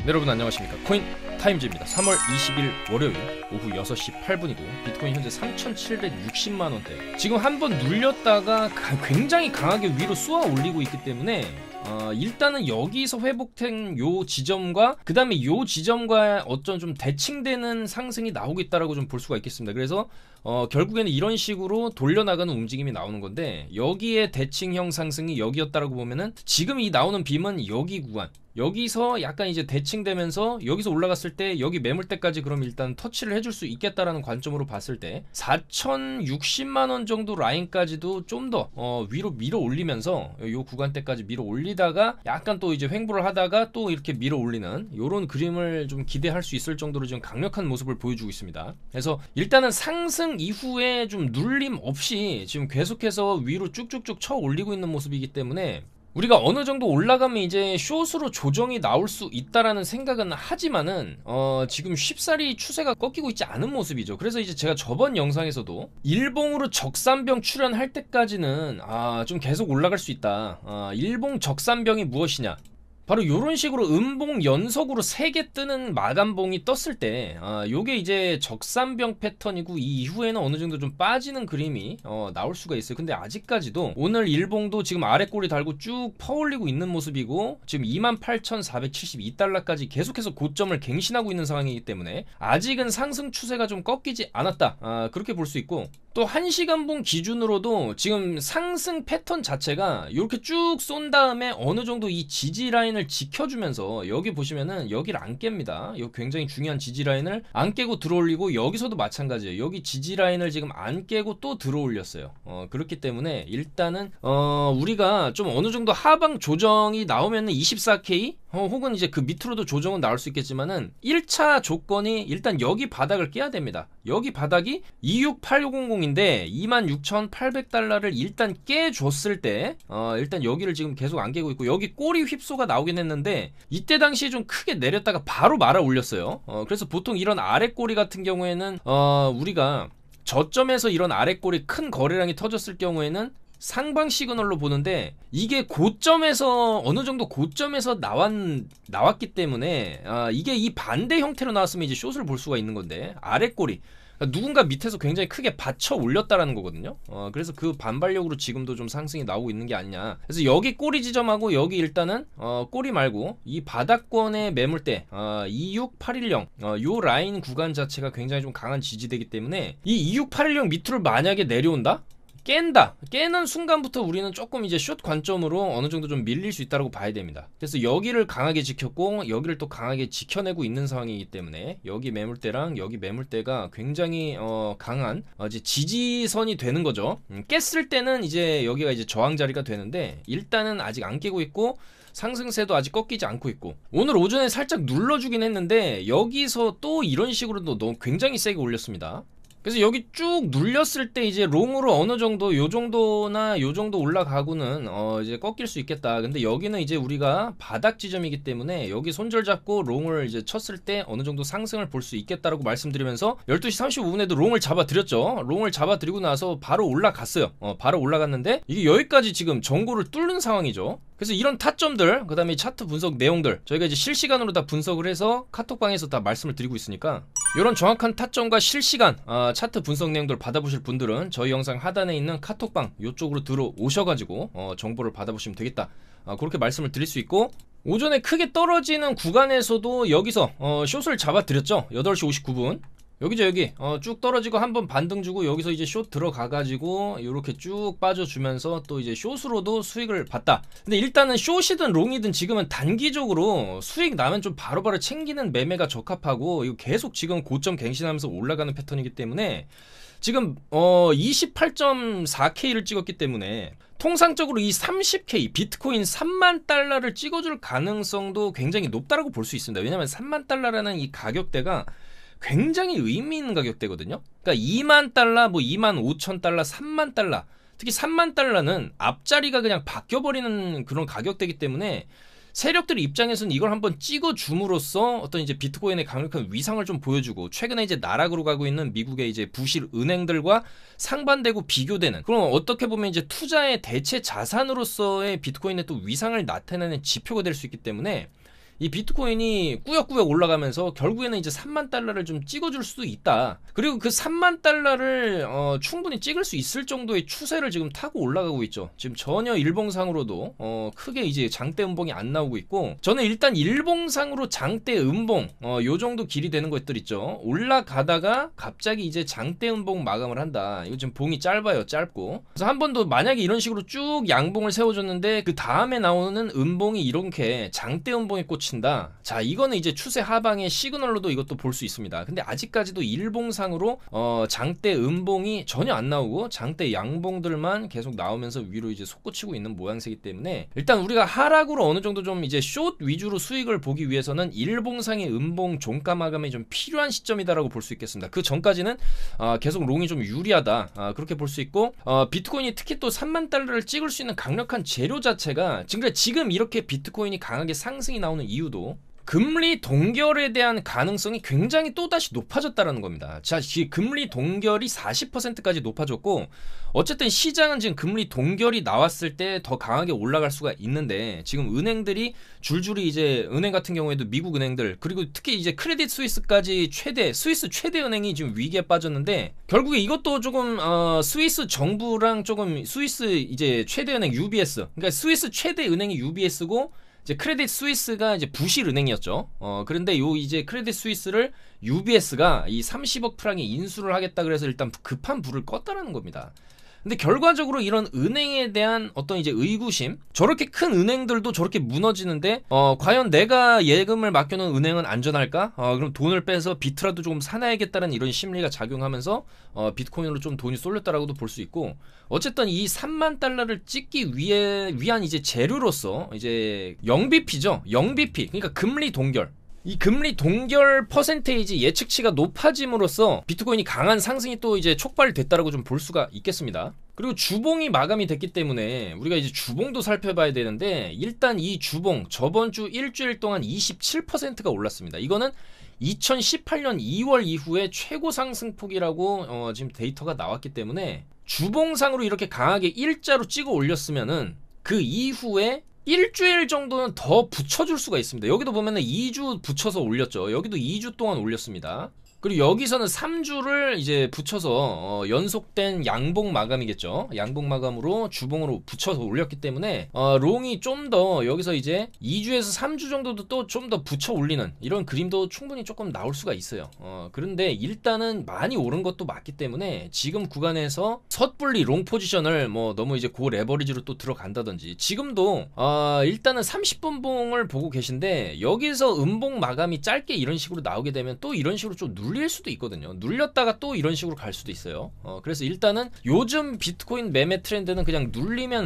여러분 안녕하십니까. 코인 타임즈입니다. 3월 20일 월요일 오후 6시 8분이고 비트코인 현재 3,760만원대. 지금 한번 눌렸다가 굉장히 강하게 위로 쏘아 올리고 있기 때문에 일단은 여기서 회복된 요 지점과 그 다음에 요 지점과 어떤 좀 대칭되는 상승이 나오고 있다라고 좀 볼 수가 있겠습니다. 그래서 결국에는 이런 식으로 돌려나가는 움직임이 나오는 건데, 여기에 대칭형 상승이 여기였다라고 보면은 지금 이 나오는 빔은 여기 구간, 여기서 약간 이제 대칭되면서 여기서 올라갔을 때 여기 매물대까지 그럼 일단 터치를 해줄 수 있겠다라는 관점으로 봤을 때 4,060만원 정도 라인까지도 좀 더 위로 밀어 올리면서 요 구간대까지 밀어 올리다가 약간 또 이제 횡보를 하다가 또 이렇게 밀어 올리는 요런 그림을 좀 기대할 수 있을 정도로 좀 강력한 모습을 보여주고 있습니다. 그래서 일단은 상승 이후에 좀 눌림 없이 지금 계속해서 위로 쭉쭉쭉 쳐 올리고 있는 모습이기 때문에 우리가 어느 정도 올라가면 이제 숏으로 조정이 나올 수 있다라는 생각은 하지만은 지금 쉽사리 추세가 꺾이고 있지 않은 모습이죠. 그래서 이제 제가 저번 영상에서도 일봉으로 적산병 출현할 때까지는 좀 계속 올라갈 수 있다. 일봉 적산병이 무엇이냐? 바로 요런 식으로 음봉 연속으로 3개 뜨는 마감봉이 떴을 때 요게 이제 적산병 패턴이고, 이 이후에는 어느 정도 좀 빠지는 그림이 나올 수가 있어요. 근데 아직까지도 오늘 일봉도 지금 아래 꼬리 달고 쭉 퍼올리고 있는 모습이고, 지금 28,472달러까지 계속해서 고점을 갱신하고 있는 상황이기 때문에 아직은 상승 추세가 좀 꺾이지 않았다, 그렇게 볼 수 있고, 또 1시간봉 기준으로도 지금 상승 패턴 자체가 이렇게 쭉 쏜 다음에 어느 정도 이 지지 라인을 지켜주면서, 여기 보시면은 여기를 안 깹니다. 여기 굉장히 중요한 지지 라인을 안 깨고 들어올리고, 여기서도 마찬가지예요. 여기 지지 라인을 지금 안 깨고 또 들어올렸어요. 그렇기 때문에 일단은 우리가 좀 어느 정도 하방 조정이 나오면은 24K 혹은 이제 그 밑으로도 조정은 나올 수 있겠지만은 1차 조건이 일단 여기 바닥을 깨야 됩니다. 여기 바닥이 26800인데 26,800달러를 일단 깨줬을 때 일단 여기를 지금 계속 안 깨고 있고, 여기 꼬리 휩소가 나오긴 했는데 이때 당시에 좀 크게 내렸다가 바로 말아 올렸어요. 그래서 보통 이런 아래 꼬리 같은 경우에는 우리가 저점에서 이런 아래 꼬리 큰 거래량이 터졌을 경우에는 상방 시그널로 보는데, 이게 고점에서 어느 정도 고점에서 나왔기 때문에 이게 이 반대 형태로 나왔으면 이제 숏을 볼 수가 있는 건데, 아래 꼬리 누군가 밑에서 굉장히 크게 받쳐 올렸다라는 거거든요. 그래서 그 반발력으로 지금도 좀 상승이 나오고 있는 게 아니냐. 그래서 여기 꼬리 지점하고 여기 일단은 꼬리 말고 이 바닥권의 매물대 26810 요 라인 구간 자체가 굉장히 좀 강한 지지대이기 때문에 이 26810 밑으로 만약에 내려온다? 깨는 순간부터 우리는 조금 이제 숏 관점으로 어느 정도 좀 밀릴 수 있다고 봐야 됩니다. 그래서 여기를 강하게 지켰고 여기를 또 강하게 지켜내고 있는 상황이기 때문에 여기 매물대랑 여기 매물대가 굉장히 강한 이제 지지선이 되는 거죠. 깼을 때는 이제 여기가 이제 저항 자리가 되는데, 일단은 아직 안 깨고 있고 상승세도 아직 꺾이지 않고 있고, 오늘 오전에 살짝 눌러주긴 했는데 여기서 또 이런 식으로도 너무 굉장히 세게 올렸습니다. 그래서 여기 쭉 눌렸을 때 이제 롱으로 어느 정도 요 정도나 요 정도 올라가고는 이제 꺾일 수 있겠다. 근데 여기는 이제 우리가 바닥 지점이기 때문에 여기 손절 잡고 롱을 이제 쳤을 때 어느 정도 상승을 볼 수 있겠다라고 말씀드리면서 12시 35분에도 롱을 잡아드렸죠. 롱을 잡아드리고 나서 바로 올라갔어요. 바로 올라갔는데 이게 여기까지 지금 전고를 뚫는 상황이죠. 그래서 이런 타점들, 그 다음에 차트 분석 내용들 저희가 이제 실시간으로 다 분석을 해서 카톡방에서 다 말씀을 드리고 있으니까, 이런 정확한 타점과 실시간 차트 분석 내용들 받아보실 분들은 저희 영상 하단에 있는 카톡방 이쪽으로 들어오셔가지고 정보를 받아보시면 되겠다, 그렇게 말씀을 드릴 수 있고, 오전에 크게 떨어지는 구간에서도 여기서 숏을 잡아드렸죠. 8시 59분 여기죠. 여기 쭉 떨어지고 한번 반등 주고 여기서 이제 숏 들어가가지고 이렇게 쭉 빠져주면서 또 이제 숏으로도 수익을 봤다. 근데 일단은 숏이든 롱이든 지금은 단기적으로 수익 나면 좀 바로바로 챙기는 매매가 적합하고, 이거 계속 지금 고점 갱신하면서 올라가는 패턴이기 때문에 지금 28.4K를 찍었기 때문에 통상적으로 이 30K 비트코인 3만 달러를 찍어줄 가능성도 굉장히 높다라고 볼 수 있습니다. 왜냐하면 3만 달러라는 이 가격대가 굉장히 의미 있는 가격대거든요. 그러니까 2만 달러, 뭐 2만 5천 달러, 3만 달러, 특히 3만 달러는 앞자리가 그냥 바뀌어버리는 그런 가격대이기 때문에 세력들 입장에서는 이걸 한번 찍어줌으로써 어떤 이제 비트코인의 강력한 위상을 좀 보여주고, 최근에 이제 나락으로 가고 있는 미국의 이제 부실 은행들과 상반되고 비교되는, 그럼 어떻게 보면 이제 투자의 대체 자산으로서의 비트코인의 또 위상을 나타내는 지표가 될 수 있기 때문에 이 비트코인이 꾸역꾸역 올라가면서 결국에는 이제 3만 달러를 좀 찍어줄 수도 있다. 그리고 그 3만 달러를 충분히 찍을 수 있을 정도의 추세를 지금 타고 올라가고 있죠. 지금 전혀 일봉상으로도 크게 이제 장대 음봉이 안 나오고 있고, 저는 일단 일봉상으로 장대 음봉 요 정도 길이 되는 것들 있죠. 올라가다가 갑자기 이제 장대 음봉 마감을 한다. 이거 지금 봉이 짧아요. 짧고. 그래서 한 번 더 만약에 이런 식으로 쭉 양봉을 세워줬는데 그 다음에 나오는 음봉이 이렇게 장대 음봉에 꽂힌다. 자, 이거는 이제 추세 하방의 시그널로도 이것도 볼 수 있습니다. 근데 아직까지도 일봉상으로 장대 음봉이 전혀 안 나오고 장대 양봉들만 계속 나오면서 위로 이제 솟구치고 있는 모양새이기 때문에, 일단 우리가 하락으로 어느 정도 좀 이제 숏 위주로 수익을 보기 위해서는 일봉상의 음봉 종가 마감이 좀 필요한 시점이다라고 볼 수 있겠습니다. 그 전까지는 계속 롱이 좀 유리하다, 그렇게 볼 수 있고, 비트코인이 특히 또 3만 달러를 찍을 수 있는 강력한 재료 자체가 지금 이렇게 비트코인이 강하게 상승이 나오는 이유도 금리 동결에 대한 가능성이 굉장히 또다시 높아졌다라는 겁니다. 자, 금리 동결이 40%까지 높아졌고, 어쨌든 시장은 지금 금리 동결이 나왔을 때 더 강하게 올라갈 수가 있는데, 지금 은행들이 줄줄이 이제 은행 같은 경우에도 미국 은행들, 그리고 특히 이제 크레딧 스위스까지 스위스 최대 은행이 지금 위기에 빠졌는데, 결국에 이것도 조금 스위스 정부랑 조금 스위스 이제 최대 은행 UBS, 그러니까 스위스 최대 은행이 UBS고 이제 크레딧 스위스가 이제 부실 은행이었죠. 그런데 이제 크레딧 스위스를 UBS가 이 30억 프랑에 인수를 하겠다 그래서 일단 급한 불을 껐다라는 겁니다. 근데 결과적으로 이런 은행에 대한 어떤 이제 의구심, 저렇게 큰 은행들도 저렇게 무너지는데 과연 내가 예금을 맡겨놓은 은행은 안전할까? 그럼 돈을 빼서 비트라도 조금 사놔야겠다는 이런 심리가 작용하면서 비트코인으로 좀 돈이 쏠렸다라고도 볼 수 있고, 어쨌든 이 3만 달러를 찍기 위한 이제 재료로서 이제 0BP죠. 0BP, 그러니까 금리 동결. 이 금리 동결 퍼센테이지 예측치가 높아짐으로써 비트코인이 강한 상승이 또 이제 촉발됐다라고 좀 볼 수가 있겠습니다. 그리고 주봉이 마감이 됐기 때문에 우리가 이제 주봉도 살펴봐야 되는데, 일단 이 주봉 저번 주 일주일 동안 27%가 올랐습니다. 이거는 2018년 2월 이후에 최고 상승폭이라고 지금 데이터가 나왔기 때문에, 주봉상으로 이렇게 강하게 일자로 찍어 올렸으면은 그 이후에 일주일 정도는 더 붙여줄 수가 있습니다. 여기도 보면은 2주 붙여서 올렸죠. 여기도 2주 동안 올렸습니다. 그리고 여기서는 3주를 이제 붙여서 연속된 양봉 마감이겠죠. 양봉 마감으로 주봉으로 붙여서 올렸기 때문에 롱이 좀 더 여기서 이제 2주에서 3주 정도도 또 좀 더 붙여 올리는 이런 그림도 충분히 조금 나올 수가 있어요. 그런데 일단은 많이 오른 것도 맞기 때문에 지금 구간에서 섣불리 롱 포지션을 뭐 너무 이제 고 레버리지로 또 들어간다든지, 지금도 일단은 30분 봉을 보고 계신데 여기서 음봉 마감이 짧게 이런 식으로 나오게 되면 또 이런 식으로 좀 눌릴 수도 있거든요. 눌렸다가 또 이런 식으로 갈 수도 있어요. 그래서 일단은 요즘 비트코인 매매 트렌드는 그냥 눌리면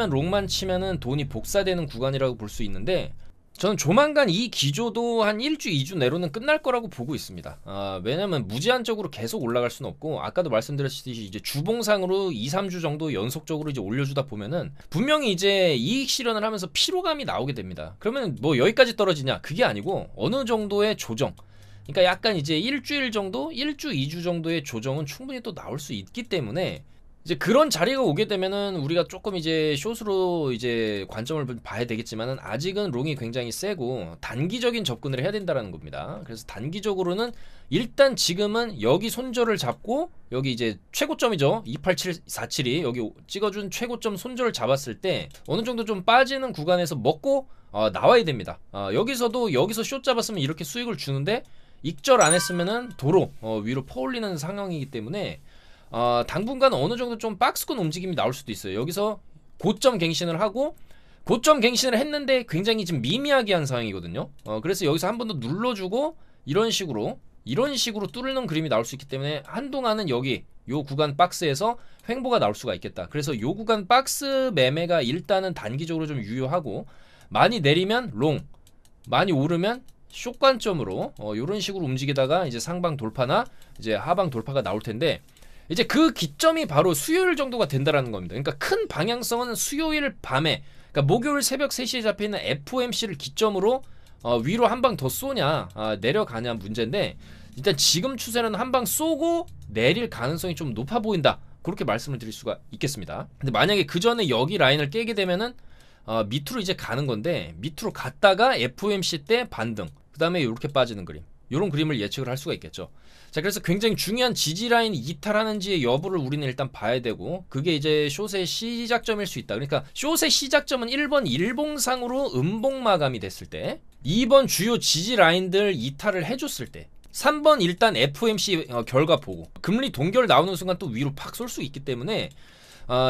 롱만 치면은 돈이 복사되는 구간이라고 볼 수 있는데, 저는 조만간 이 기조도 한 1주, 2주 내로는 끝날 거라고 보고 있습니다. 왜냐면 무제한적으로 계속 올라갈 수는 없고, 아까도 말씀드렸듯이 이제 주봉상으로 2, 3주 정도 연속적으로 이제 올려주다 보면은 분명히 이제 이익 실현을 하면서 피로감이 나오게 됩니다. 그러면 뭐 여기까지 떨어지냐? 그게 아니고 어느 정도의 조정, 그러니까 약간 이제 일주일 정도, 1주, 2주 정도의 조정은 충분히 또 나올 수 있기 때문에, 이제 그런 자리가 오게 되면은 우리가 조금 이제 숏으로 이제 관점을 봐야 되겠지만은, 아직은 롱이 굉장히 세고 단기적인 접근을 해야 된다라는 겁니다. 그래서 단기적으로는 일단 지금은 여기 손절을 잡고, 여기 이제 최고점이죠. 28747이 여기 찍어준 최고점 손절을 잡았을 때 어느 정도 좀 빠지는 구간에서 먹고 나와야 됩니다. 여기서 숏 잡았으면 이렇게 수익을 주는데, 익절 안 했으면은 도로 위로 퍼올리는 상황이기 때문에 당분간 어느 정도 좀 박스권 움직임이 나올 수도 있어요. 여기서 고점 갱신을 하고, 고점 갱신을 했는데 굉장히 지금 미미하게 한 상황이거든요. 그래서 여기서 한 번 더 눌러주고 이런 식으로 뚫는 그림이 나올 수 있기 때문에, 한동안은 여기 요 구간 박스에서 횡보가 나올 수가 있겠다. 그래서 요 구간 박스 매매가 일단은 단기적으로 좀 유효하고, 많이 내리면 롱, 많이 오르면 숏 관점으로 이런 식으로 움직이다가 이제 상방 돌파나 이제 하방 돌파가 나올 텐데, 이제 그 기점이 바로 수요일 정도가 된다라는 겁니다. 그러니까 큰 방향성은 수요일 밤에, 그러니까 목요일 새벽 3시에 잡혀있는 FOMC를 기점으로 위로 한 방 더 쏘냐 내려가냐 문제인데, 일단 지금 추세는 한 방 쏘고 내릴 가능성이 좀 높아 보인다, 그렇게 말씀을 드릴 수가 있겠습니다. 근데 만약에 그 전에 여기 라인을 깨게 되면은 밑으로 이제 가는 건데, 밑으로 갔다가 FOMC 때 반등, 그 다음에 이렇게 빠지는 그림, 이런 그림을 예측을 할 수가 있겠죠. 자, 그래서 굉장히 중요한 지지라인 이탈하는지의 여부를 우리는 일단 봐야 되고, 그게 이제 숏의 시작점일 수 있다. 그러니까 숏의 시작점은 1번 일봉상으로 음봉 마감이 됐을 때, 2번 주요 지지라인들 이탈을 해줬을 때, 3번 일단 FOMC 결과 보고, 금리 동결 나오는 순간 또 위로 팍 쏠 수 있기 때문에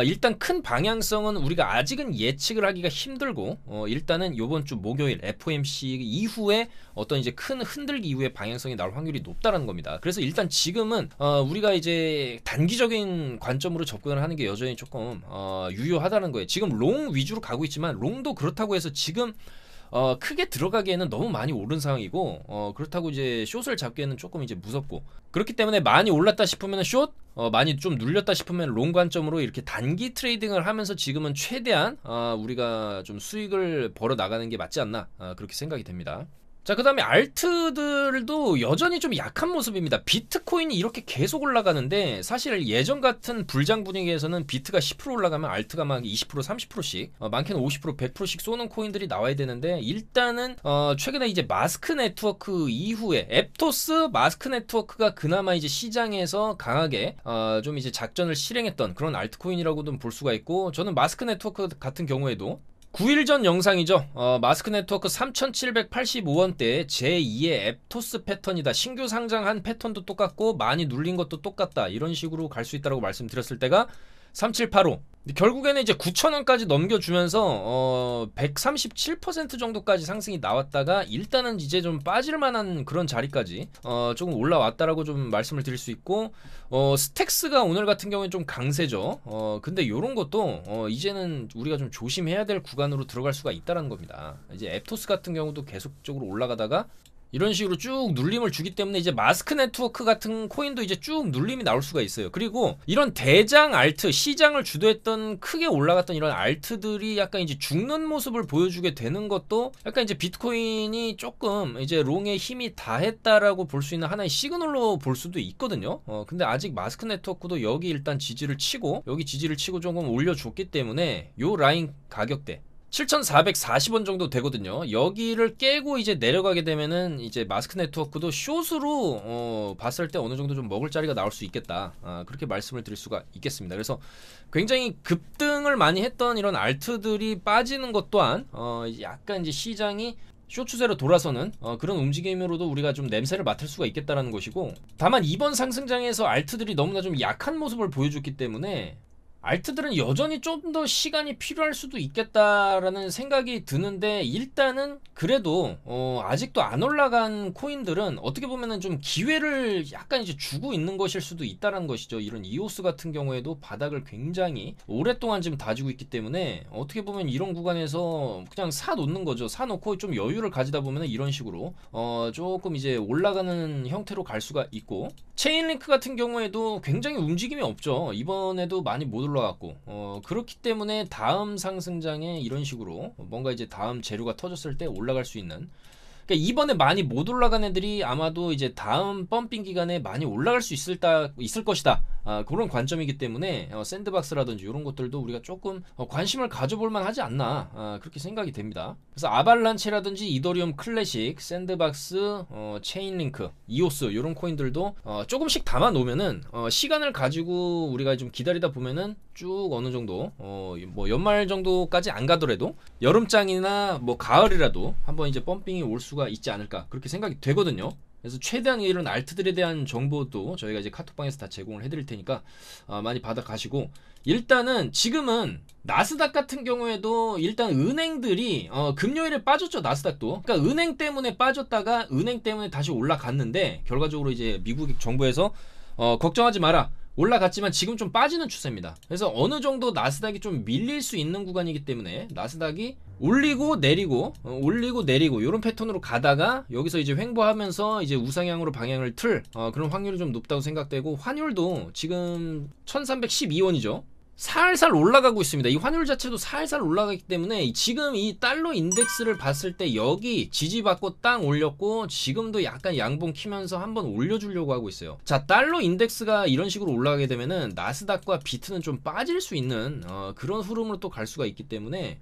일단 큰 방향성은 우리가 아직은 예측을 하기가 힘들고, 일단은 요번 주 목요일 FOMC 이후에 어떤 이제 큰 흔들기 이후에 방향성이 나올 확률이 높다라는 겁니다. 그래서 일단 지금은 우리가 이제 단기적인 관점으로 접근을 하는 게 여전히 조금 유효하다는 거예요. 지금 롱 위주로 가고 있지만, 롱도 그렇다고 해서 지금 크게 들어가기에는 너무 많이 오른 상황이고, 그렇다고 이제 숏을 잡기에는 조금 이제 무섭고, 그렇기 때문에 많이 올랐다 싶으면 숏, 많이 좀 눌렸다 싶으면 롱 관점으로 이렇게 단기 트레이딩을 하면서 지금은 최대한 우리가 좀 수익을 벌어 나가는 게 맞지 않나, 그렇게 생각이 됩니다. 자, 그 다음에 알트들도 여전히 좀 약한 모습입니다. 비트코인이 이렇게 계속 올라가는데, 사실 예전 같은 불장 분위기에서는 비트가 10% 올라가면 알트가 막 20% 30%씩 많게는 50% 100%씩 쏘는 코인들이 나와야 되는데, 일단은 최근에 이제 마스크 네트워크 이후에 앱토스 마스크 네트워크가 그나마 이제 시장에서 강하게 좀 이제 작전을 실행했던 그런 알트코인이라고도 볼 수가 있고, 저는 마스크 네트워크 같은 경우에도 9일 전 영상이죠. 마스크 네트워크 3,785원대 제2의 앱토스 패턴이다. 신규 상장한 패턴도 똑같고 많이 눌린 것도 똑같다. 이런 식으로 갈 수 있다고 말씀드렸을 때가 3785. 결국에는 이제 9,000원까지 넘겨주면서 137% 정도까지 상승이 나왔다가, 일단은 이제 좀 빠질 만한 그런 자리까지 조금 올라왔다라고 좀 말씀을 드릴 수 있고, 스택스가 오늘 같은 경우에 좀 강세죠. 근데 요런 것도 이제는 우리가 좀 조심해야 될 구간으로 들어갈 수가 있다라는 겁니다. 이제 앱토스 같은 경우도 계속적으로 올라가다가 이런 식으로 쭉 눌림을 주기 때문에 이제 마스크 네트워크 같은 코인도 이제 쭉 눌림이 나올 수가 있어요. 그리고 이런 대장 알트, 시장을 주도했던 크게 올라갔던 이런 알트들이 약간 이제 죽는 모습을 보여주게 되는 것도 약간 이제 비트코인이 조금 이제 롱의 힘이 다했다라고 볼 수 있는 하나의 시그널로 볼 수도 있거든요. 근데 아직 마스크 네트워크도 여기 일단 지지를 치고, 여기 지지를 치고 조금 올려줬기 때문에 요 라인 가격대 7,440원 정도 되거든요. 여기를 깨고 이제 내려가게 되면은 이제 마스크 네트워크도 숏으로 봤을 때 어느 정도 좀 먹을 자리가 나올 수 있겠다. 그렇게 말씀을 드릴 수가 있겠습니다. 그래서 굉장히 급등을 많이 했던 이런 알트들이 빠지는 것 또한 약간 이제 시장이 숏 추세로 돌아서는 그런 움직임으로도 우리가 좀 냄새를 맡을 수가 있겠다라는 것이고, 다만 이번 상승장에서 알트들이 너무나 좀 약한 모습을 보여줬기 때문에 알트들은 여전히 좀 더 시간이 필요할 수도 있겠다라는 생각이 드는데, 일단은 그래도 아직도 안 올라간 코인들은 어떻게 보면은 좀 기회를 약간 이제 주고 있는 것일 수도 있다라는 것이죠. 이런 이오스 같은 경우에도 바닥을 굉장히 오랫동안 지금 다지고 있기 때문에 어떻게 보면 이런 구간에서 그냥 사 놓는 거죠. 사 놓고 좀 여유를 가지다 보면은 이런 식으로 조금 이제 올라가는 형태로 갈 수가 있고, 체인링크 같은 경우에도 굉장히 움직임이 없죠. 이번에도 많이 못 올라갔고, 그렇기 때문에 다음 상승장에 이런 식으로 뭔가 이제 다음 재료가 터졌을 때 올라갈 수 있는, 그러니까 이번에 많이 못 올라간 애들이 아마도 이제 다음 펌핑 기간에 많이 올라갈 수 있을 것이다. 그런 관점이기 때문에 샌드박스라든지 이런 것들도 우리가 조금 관심을 가져볼 만하지 않나, 그렇게 생각이 됩니다. 그래서 아발란체라든지 이더리움 클래식, 샌드박스, 체인링크, 이오스 이런 코인들도 조금씩 담아 놓으면은 시간을 가지고 우리가 좀 기다리다 보면은 쭉 어느 정도 뭐 연말 정도까지 안 가더라도 여름장이나 뭐 가을이라도 한번 이제 펌핑이 올 수가 있지 않을까, 그렇게 생각이 되거든요. 그래서 최대한 이런 알트들에 대한 정보도 저희가 이제 카톡방에서 다 제공을 해드릴 테니까 많이 받아가시고, 일단은 지금은 나스닥 같은 경우에도 일단 은행들이 금요일에 빠졌죠. 나스닥도. 그러니까 은행 때문에 빠졌다가 은행 때문에 다시 올라갔는데, 결과적으로 이제 미국 정부에서 걱정하지 마라, 올라갔지만 지금 좀 빠지는 추세입니다. 그래서 어느 정도 나스닥이 좀 밀릴 수 있는 구간이기 때문에 나스닥이 올리고 내리고 올리고 내리고 이런 패턴으로 가다가 여기서 이제 횡보하면서 이제 우상향으로 방향을 틀 그런 확률이 좀 높다고 생각되고, 환율도 지금 1312원이죠. 살살 올라가고 있습니다. 이 환율 자체도 살살 올라가기 때문에 지금 이 달러 인덱스를 봤을 때 여기 지지받고 땅 올렸고, 지금도 약간 양봉 키면서 한번 올려주려고 하고 있어요. 자, 달러 인덱스가 이런 식으로 올라가게 되면은 나스닥과 비트는 좀 빠질 수 있는 그런 흐름으로 또 갈 수가 있기 때문에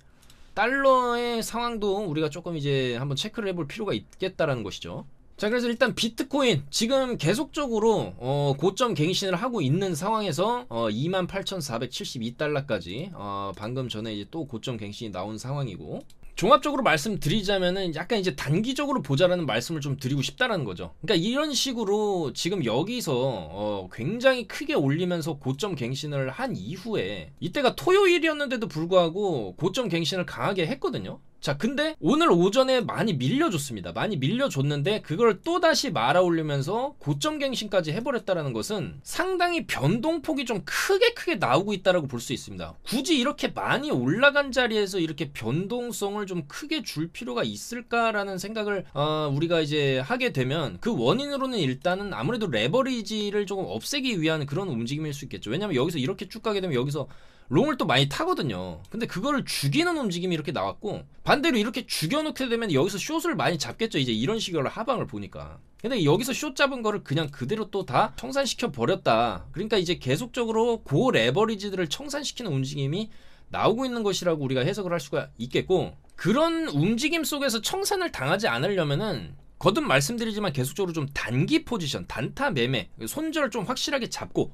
달러의 상황도 우리가 조금 이제 한번 체크를 해볼 필요가 있겠다라는 것이죠. 자, 그래서 일단 비트코인 지금 계속적으로 고점 갱신을 하고 있는 상황에서 28,472달러까지 방금 전에 이제 또 고점 갱신이 나온 상황이고, 종합적으로 말씀드리자면은 약간 이제 단기적으로 보자라는 말씀을 좀 드리고 싶다라는 거죠. 그러니까 이런 식으로 지금 여기서 굉장히 크게 올리면서 고점 갱신을 한 이후에, 이때가 토요일이었는데도 불구하고 고점 갱신을 강하게 했거든요. 자, 근데 오늘 오전에 많이 밀려줬습니다. 많이 밀려줬는데 그걸 또다시 말아 올리면서 고점 갱신까지 해버렸다는 것은 상당히 변동폭이 좀 크게 나오고 있다고 볼 수 있습니다. 굳이 이렇게 많이 올라간 자리에서 이렇게 변동성을 좀 크게 줄 필요가 있을까라는 생각을 우리가 이제 하게 되면, 그 원인으로는 일단은 아무래도 레버리지를 조금 없애기 위한 그런 움직임일 수 있겠죠. 왜냐면 여기서 이렇게 쭉 가게 되면 여기서 롱을 또 많이 타거든요. 근데 그거를 죽이는 움직임이 이렇게 나왔고, 반대로 이렇게 죽여놓게 되면 여기서 숏을 많이 잡겠죠. 이제 이런 식으로 하방을 보니까. 근데 여기서 숏 잡은 거를 그냥 그대로 또 다 청산시켜 버렸다. 그러니까 이제 계속적으로 고 레버리지들을 청산시키는 움직임이 나오고 있는 것이라고 우리가 해석을 할 수가 있겠고, 그런 움직임 속에서 청산을 당하지 않으려면은 거듭 말씀드리지만 계속적으로 좀 단기 포지션, 단타 매매, 손절을 좀 확실하게 잡고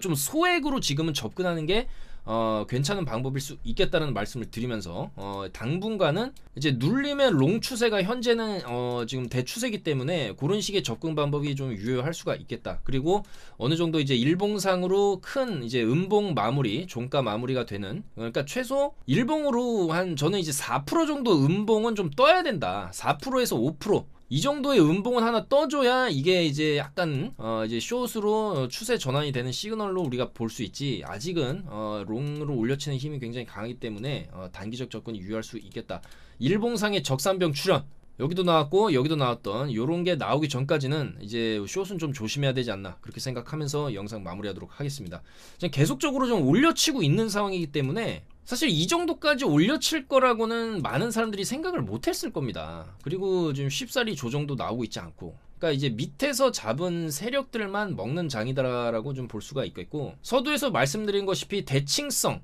좀 소액으로 지금은 접근하는 게 괜찮은 방법일 수 있겠다는 말씀을 드리면서, 당분간은 이제 눌림의 롱 추세가 현재는 지금 대추세기 때문에 그런 식의 접근 방법이 좀 유효할 수가 있겠다. 그리고 어느 정도 이제 일봉상으로 큰 이제 음봉 마무리, 종가 마무리가 되는, 그러니까 최소 일봉으로 저는 이제 4% 정도 음봉은 좀 떠야 된다. 4%에서 5%. 이 정도의 음봉은 하나 떠줘야 이게 이제 약간 이제 숏으로 추세 전환이 되는 시그널로 우리가 볼 수 있지, 아직은 롱으로 올려치는 힘이 굉장히 강하기 때문에 단기적 접근이 유효할 수 있겠다. 일봉상의 적산병 출현, 여기도 나왔고 여기도 나왔던 요런 게 나오기 전까지는 이제 숏은 좀 조심해야 되지 않나, 그렇게 생각하면서 영상 마무리하도록 하겠습니다. 지금 계속적으로 좀 올려치고 있는 상황이기 때문에 사실 이 정도까지 올려칠 거라고는 많은 사람들이 생각을 못했을 겁니다. 그리고 지금 쉽사리 조정도 나오고 있지 않고, 그러니까 이제 밑에서 잡은 세력들만 먹는 장이다라고 좀 볼 수가 있겠고, 서두에서 말씀드린 것이피 대칭성,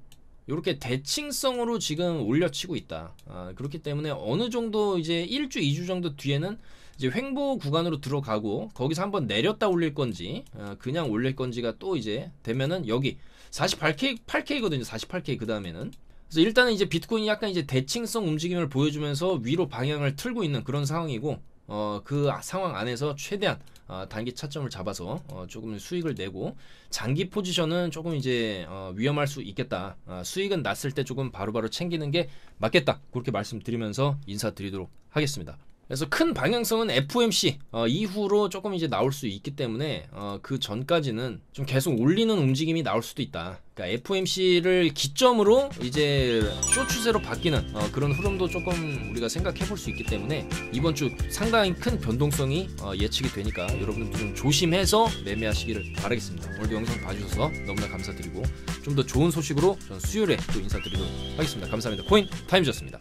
이렇게 대칭성으로 지금 올려치고 있다. 그렇기 때문에 어느 정도 이제 1주, 2주 정도 뒤에는 이제 횡보 구간으로 들어가고, 거기서 한번 내렸다 올릴 건지 그냥 올릴 건지가 또 이제 되면은 여기 48K거든요. 48K 그 다음에는. 그래서 일단은 이제 비트코인이 약간 이제 대칭성 움직임을 보여주면서 위로 방향을 틀고 있는 그런 상황이고, 그 상황 안에서 최대한 단기 차점을 잡아서 조금 수익을 내고, 장기 포지션은 조금 이제 위험할 수 있겠다. 수익은 났을 때 조금 바로바로 챙기는 게 맞겠다. 그렇게 말씀드리면서 인사드리도록 하겠습니다. 그래서 큰 방향성은 FOMC 이후로 조금 이제 나올 수 있기 때문에 그 전까지는 좀 계속 올리는 움직임이 나올 수도 있다. 그러니까 FOMC를 기점으로 이제 숏 추세로 바뀌는 그런 흐름도 조금 우리가 생각해 볼 수 있기 때문에 이번 주 상당히 큰 변동성이 예측이 되니까 여러분들 좀 조심해서 매매하시기를 바라겠습니다. 오늘도 영상 봐주셔서 너무나 감사드리고, 좀 더 좋은 소식으로 전 수요일에 또 인사드리도록 하겠습니다. 감사합니다. 코인 타임즈였습니다.